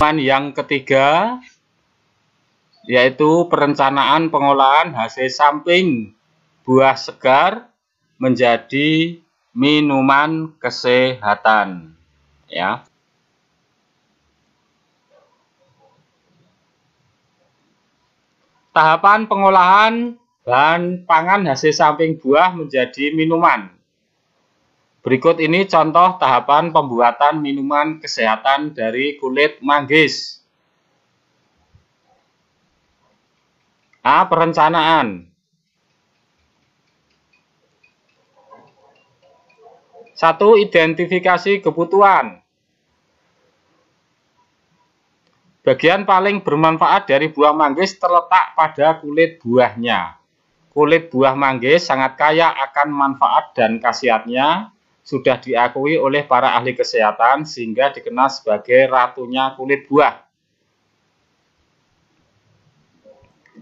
Minuman yang ketiga yaitu perencanaan pengolahan hasil samping buah segar menjadi minuman kesehatan, ya. Tahapan pengolahan bahan pangan hasil samping buah menjadi minuman. Berikut ini contoh tahapan pembuatan minuman kesehatan dari kulit manggis. A. Perencanaan. 1. Identifikasi kebutuhan. Bagian paling bermanfaat dari buah manggis terletak pada kulit buahnya. Kulit buah manggis sangat kaya akan manfaat dan khasiatnya, sudah diakui oleh para ahli kesehatan sehingga dikenal sebagai ratunya kulit buah.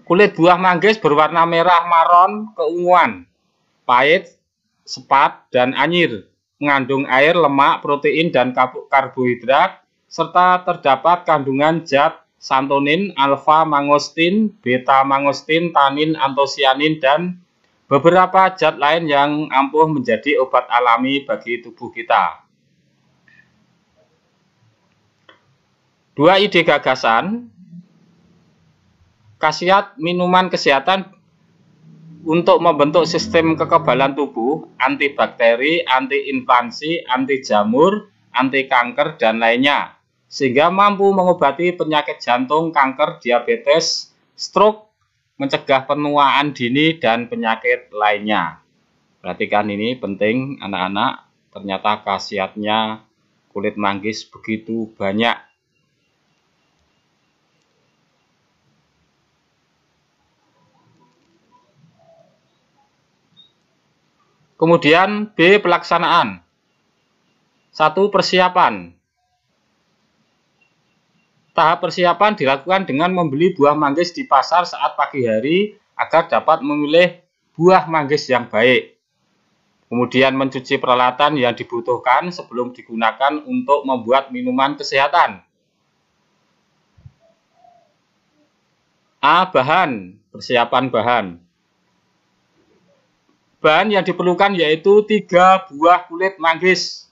Kulit buah manggis berwarna merah maron keunguan, pahit, sepat, dan anyir, mengandung air, lemak, protein, dan karbohidrat, serta terdapat kandungan zat santonin, alfa-mangostin, beta-mangostin, tanin, antosianin, dan beberapa zat lain yang ampuh menjadi obat alami bagi tubuh kita. 2. Ide gagasan. Khasiat minuman kesehatan untuk membentuk sistem kekebalan tubuh, antibakteri, anti-inflamasi, anti jamur, anti kanker, dan lainnya, sehingga mampu mengobati penyakit jantung, kanker, diabetes, stroke, mencegah penuaan dini, dan penyakit lainnya. Perhatikan ini penting anak-anak, ternyata khasiatnya kulit manggis begitu banyak. Kemudian B. Pelaksanaan. 1. Persiapan. Tahap persiapan dilakukan dengan membeli buah manggis di pasar saat pagi hari agar dapat memilih buah manggis yang baik. Kemudian mencuci peralatan yang dibutuhkan sebelum digunakan untuk membuat minuman kesehatan. A. Bahan. Persiapan bahan. Bahan yang diperlukan yaitu 3 buah kulit manggis.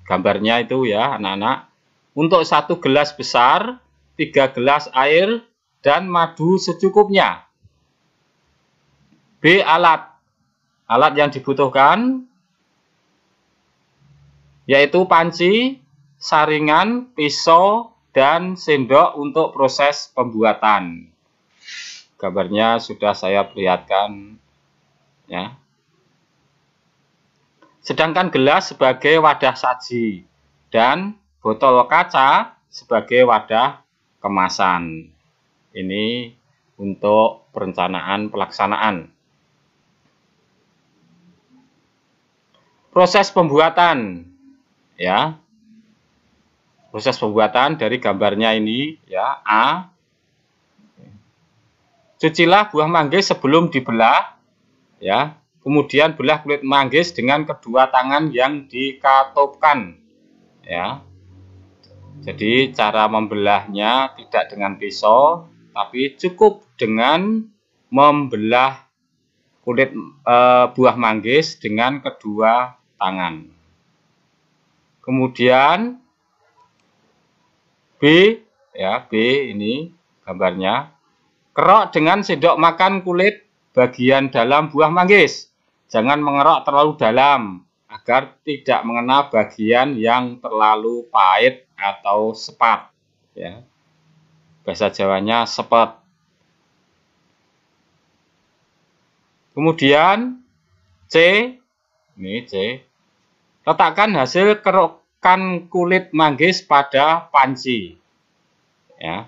Gambarnya itu ya anak-anak. Untuk 1 gelas besar, 3 gelas air, dan madu secukupnya. B. Alat. Alat yang dibutuhkan yaitu panci, saringan, pisau, dan sendok untuk proses pembuatan. Gambarnya sudah saya perlihatkan, ya. Sedangkan gelas sebagai wadah saji dan botol kaca sebagai wadah kemasan. Ini untuk perencanaan pelaksanaan. Proses pembuatan, ya. Proses pembuatan dari gambarnya ini, ya. A. Cucilah buah manggis sebelum dibelah, ya. Kemudian belah kulit manggis dengan kedua tangan yang dikatupkan, ya. Jadi cara membelahnya tidak dengan pisau, tapi cukup dengan membelah kulit buah manggis dengan kedua tangan. Kemudian B, ya, B ini gambarnya. Kerok dengan sendok makan kulit bagian dalam buah manggis. Jangan mengerok terlalu dalam agar tidak mengena bagian yang terlalu pahit atau sepat, ya. Bahasa Jawanya sepet. Kemudian C, ini C. Letakkan hasil kerokan kulit manggis pada panci, ya.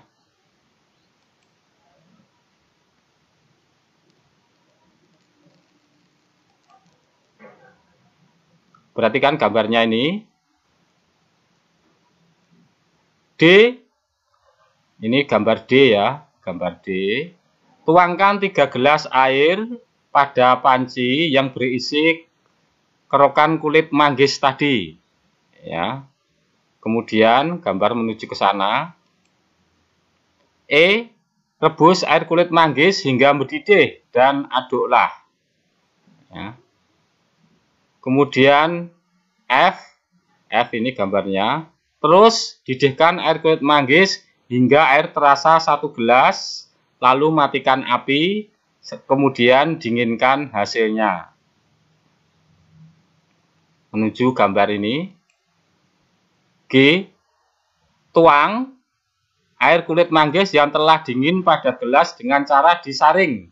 Perhatikan gambarnya ini. D, ini gambar D ya, gambar D. Tuangkan 3 gelas air pada panci yang berisi kerokan kulit manggis tadi, ya. Kemudian gambar menuju ke sana. E. Rebus air kulit manggis hingga mendidih dan aduklah. Ya. Kemudian F. F ini gambarnya. Terus didihkan air kulit manggis hingga air terasa 1 gelas. Lalu matikan api. Kemudian dinginkan hasilnya. Menuju gambar ini. G. Tuang air kulit manggis yang telah dingin pada gelas dengan cara disaring.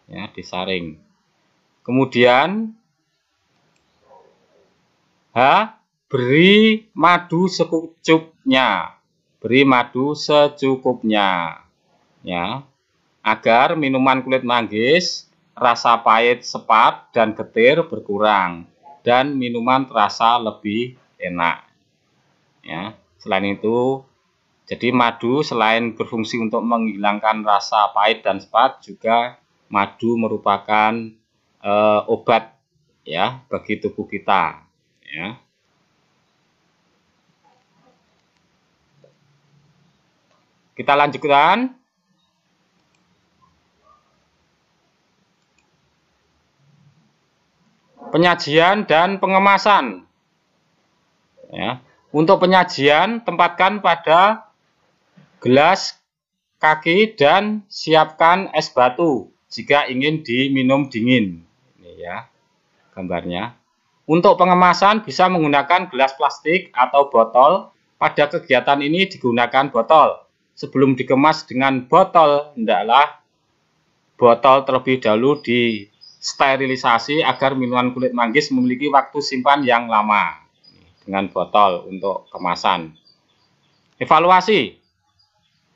Ya, disaring. Kemudian H. Beri madu secukupnya. Beri madu secukupnya. Ya. Agar minuman kulit manggis rasa pahit sepat dan getir berkurang dan minuman terasa lebih enak. Ya. Selain itu, jadi madu selain berfungsi untuk menghilangkan rasa pahit dan sepat, juga madu merupakan obat ya bagi tubuh kita. Ya. Kita lanjutkan. Penyajian dan pengemasan. Ya. Untuk penyajian, tempatkan pada gelas kaki dan siapkan es batu jika ingin diminum dingin. Ini ya gambarnya. Untuk pengemasan bisa menggunakan gelas plastik atau botol. Pada kegiatan ini digunakan botol. Sebelum dikemas dengan botol, hendaklah botol terlebih dahulu disterilisasi agar minuman kulit manggis memiliki waktu simpan yang lama. Dengan botol untuk kemasan. Evaluasi.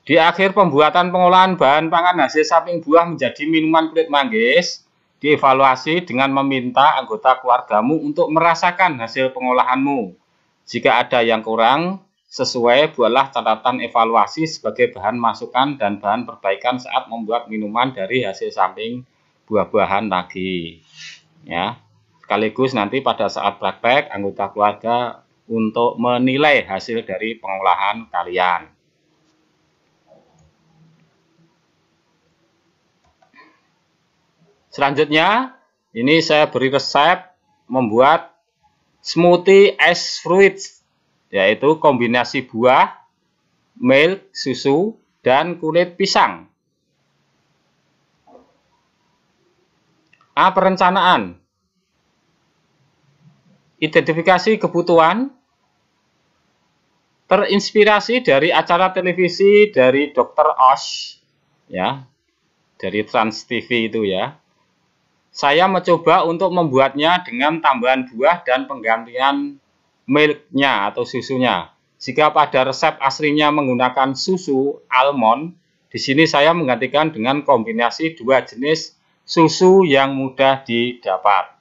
Di akhir pembuatan pengolahan bahan pangan hasil samping buah menjadi minuman kulit manggis, dievaluasi dengan meminta anggota keluargamu untuk merasakan hasil pengolahanmu. Jika ada yang kurang sesuai, buatlah catatan evaluasi sebagai bahan masukan dan bahan perbaikan saat membuat minuman dari hasil samping buah-buahan lagi. Ya. Sekaligus nanti pada saat praktek, anggota keluarga untuk menilai hasil dari pengolahan kalian. Selanjutnya, ini saya beri resep membuat smoothie ice fruits, yaitu kombinasi buah, milk, susu, dan kulit pisang. A. Perencanaan. Identifikasi kebutuhan. Terinspirasi dari acara televisi dari Dr. Oz, ya, dari Trans TV itu ya. Saya mencoba untuk membuatnya dengan tambahan buah dan penggantian milknya atau susunya. Jika pada resep aslinya menggunakan susu almond, di sini saya menggantikan dengan kombinasi dua jenis susu yang mudah didapat.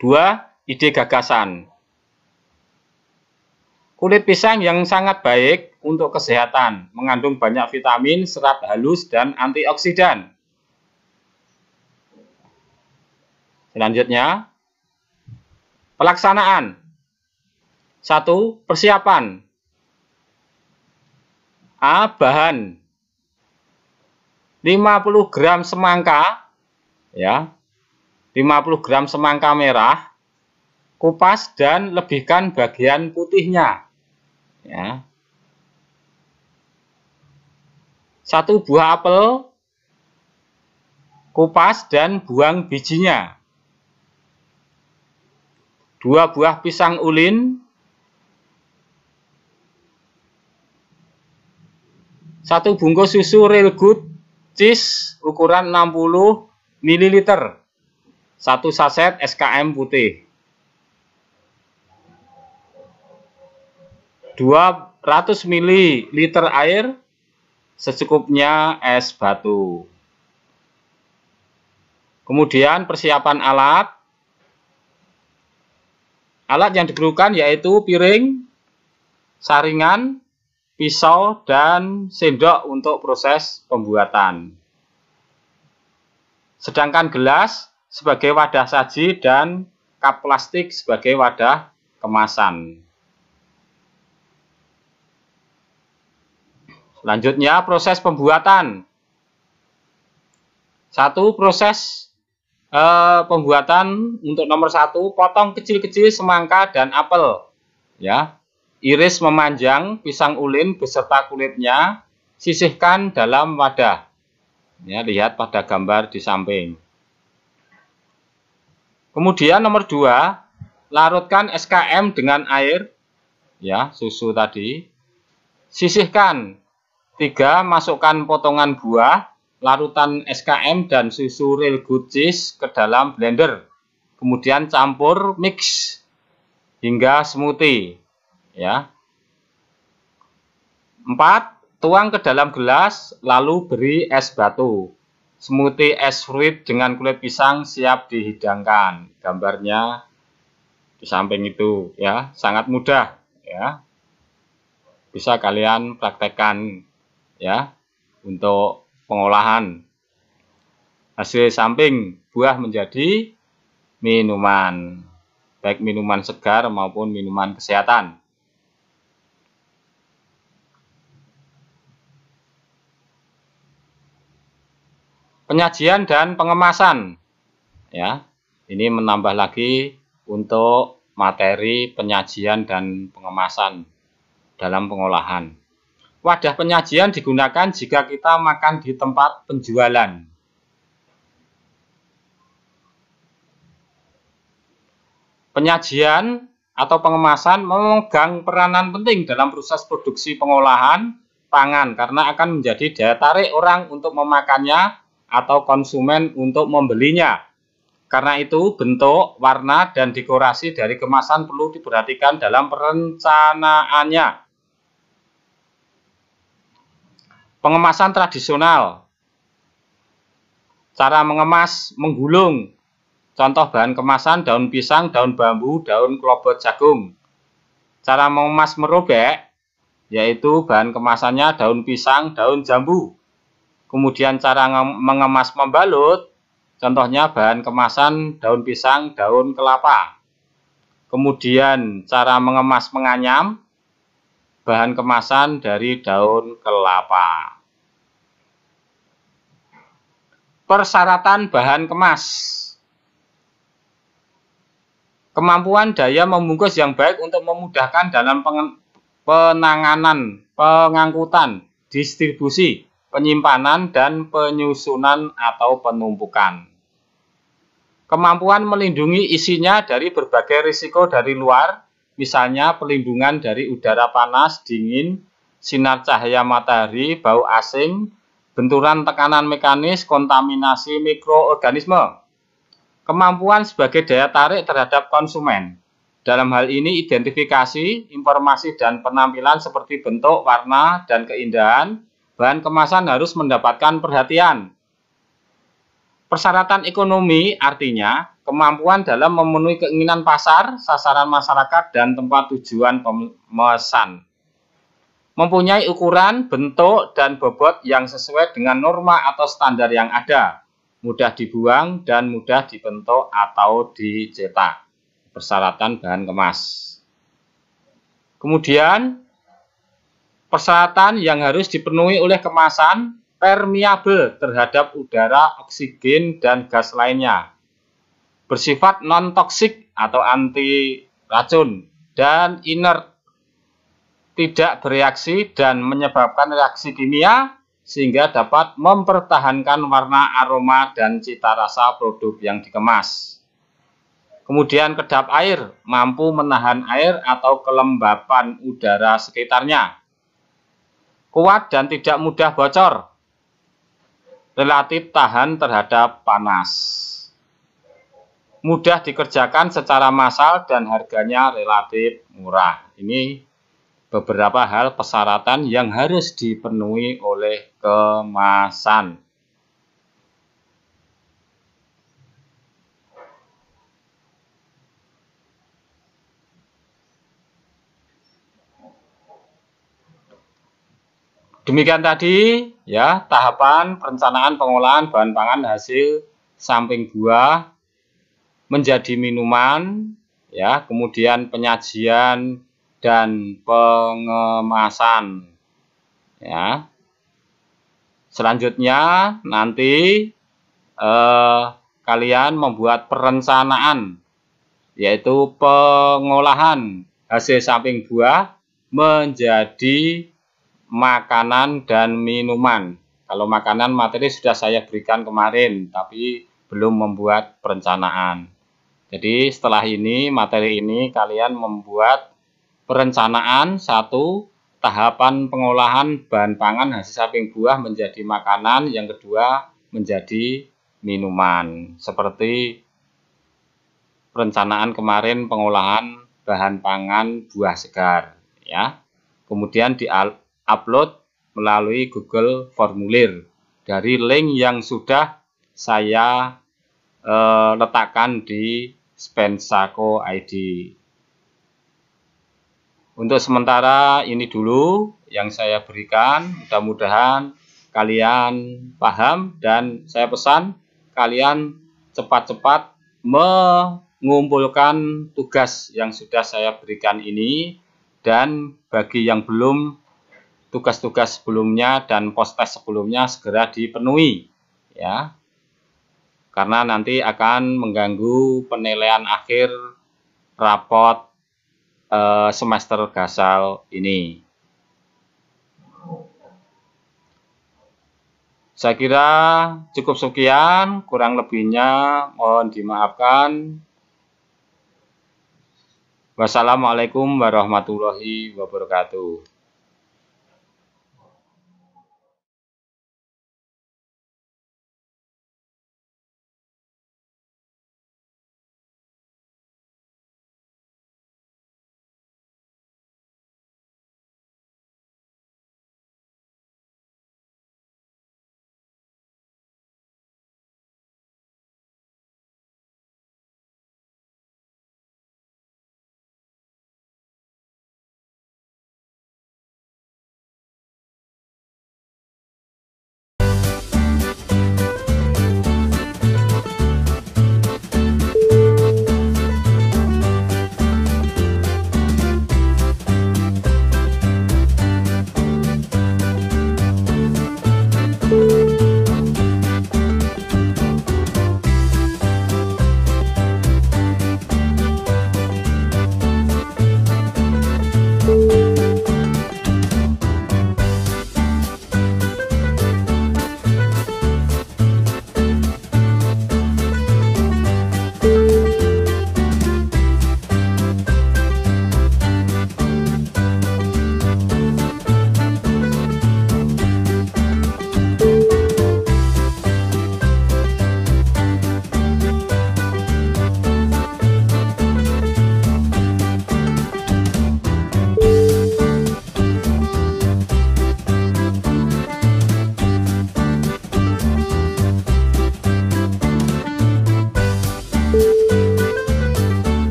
2. Ide gagasan. Kulit pisang yang sangat baik untuk kesehatan, mengandung banyak vitamin, serat halus, dan antioksidan. Selanjutnya, pelaksanaan. 1. Persiapan. A. Bahan 50 gram semangka, ya, 50 gram semangka merah, kupas dan lebihkan bagian putihnya. Ya. 1 buah apel, kupas dan buang bijinya. 2 buah pisang ulin, 1 bungkus susu Real Good Cheese ukuran 60 ml, 1 saset SKM putih, 200 ml air, secukupnya es batu. Kemudian persiapan alat. Alat yang diperlukan yaitu piring, saringan, pisau, dan sendok untuk proses pembuatan. Sedangkan gelas sebagai wadah saji dan kap plastik sebagai wadah kemasan. Selanjutnya proses pembuatan. Proses pembuatan untuk nomor 1, potong kecil-kecil semangka dan apel. Ya, iris memanjang pisang ulin beserta kulitnya, sisihkan dalam wadah. Ya, lihat pada gambar di samping. Kemudian nomor 2, larutkan SKM dengan air, ya, susu tadi. Sisihkan. 3, masukkan potongan buah, larutan SKM dan susu real good cheese ke dalam blender. Kemudian campur mix hingga smoothie, ya. 4, tuang ke dalam gelas lalu beri es batu. Smoothie es fruit dengan kulit pisang siap dihidangkan. Gambarnya di samping itu, ya, sangat mudah, ya. Bisa kalian praktekkan, ya, untuk pengolahan hasil samping buah menjadi minuman, baik minuman segar maupun minuman kesehatan. Penyajian dan pengemasan, ya, ini menambah lagi untuk materi penyajian dan pengemasan dalam pengolahan. Wadah penyajian digunakan jika kita makan di tempat penjualan. Penyajian atau pengemasan memegang peranan penting dalam proses produksi pengolahan pangan karena akan menjadi daya tarik orang untuk memakannya atau konsumen untuk membelinya. Karena itu, bentuk, warna, dan dekorasi dari kemasan perlu diperhatikan dalam perencanaannya. Pengemasan tradisional. Cara mengemas menggulung. Contoh bahan kemasan daun pisang, daun bambu, daun klobot jagung. Cara mengemas merobek, yaitu bahan kemasannya daun pisang, daun jambu. Kemudian cara mengemas membalut, contohnya bahan kemasan daun pisang, daun kelapa. Kemudian cara mengemas menganyam, bahan kemasan dari daun kelapa. Persyaratan bahan kemas. Kemampuan daya membungkus yang baik untuk memudahkan dalam penanganan, pengangkutan, distribusi, penyimpanan, dan penyusunan atau penumpukan. Kemampuan melindungi isinya dari berbagai risiko dari luar, misalnya pelindungan dari udara panas, dingin, sinar cahaya matahari, bau asing, benturan tekanan mekanis, kontaminasi mikroorganisme. Kemampuan sebagai daya tarik terhadap konsumen. Dalam hal ini identifikasi, informasi, dan penampilan seperti bentuk, warna, dan keindahan bahan kemasan harus mendapatkan perhatian. Persyaratan ekonomi artinya kemampuan dalam memenuhi keinginan pasar, sasaran masyarakat, dan tempat tujuan pemesan. Mempunyai ukuran, bentuk, dan bobot yang sesuai dengan norma atau standar yang ada. Mudah dibuang dan mudah dibentuk atau dicetak. Persyaratan bahan kemas. Kemudian, persyaratan yang harus dipenuhi oleh kemasan permeabel terhadap udara, oksigen, dan gas lainnya. Bersifat non-toksik atau anti racun dan inert. Tidak bereaksi dan menyebabkan reaksi kimia sehingga dapat mempertahankan warna, aroma, dan cita rasa produk yang dikemas. Kemudian kedap air, mampu menahan air atau kelembapan udara sekitarnya. Kuat dan tidak mudah bocor. Relatif tahan terhadap panas. Mudah dikerjakan secara massal dan harganya relatif murah. Ini beberapa hal persyaratan yang harus dipenuhi oleh kemasan. Demikian tadi ya tahapan perencanaan pengolahan bahan pangan hasil samping buah menjadi minuman ya, kemudian penyajian dan pengemasan, ya. Selanjutnya nanti kalian membuat perencanaan, yaitu pengolahan hasil samping buah menjadi makanan dan minuman. Kalau makanan materi sudah saya berikan kemarin, tapi belum membuat perencanaan. Jadi setelah ini, materi ini kalian membuat perencanaan satu, tahapan pengolahan bahan pangan hasil samping buah menjadi makanan, yang kedua menjadi minuman. Seperti perencanaan kemarin pengolahan bahan pangan buah segar, ya. Kemudian di-upload melalui Google Formulir dari link yang sudah saya letakkan di Spensako ID. Untuk sementara ini dulu yang saya berikan, mudah-mudahan kalian paham, dan saya pesan kalian cepat-cepat mengumpulkan tugas yang sudah saya berikan ini, dan bagi yang belum, tugas-tugas sebelumnya dan post-test sebelumnya segera dipenuhi, ya, karena nanti akan mengganggu penilaian akhir rapot semester Gasal ini. Saya kira cukup sekian, kurang lebihnya mohon dimaafkan. Wassalamualaikum warahmatullahi wabarakatuh.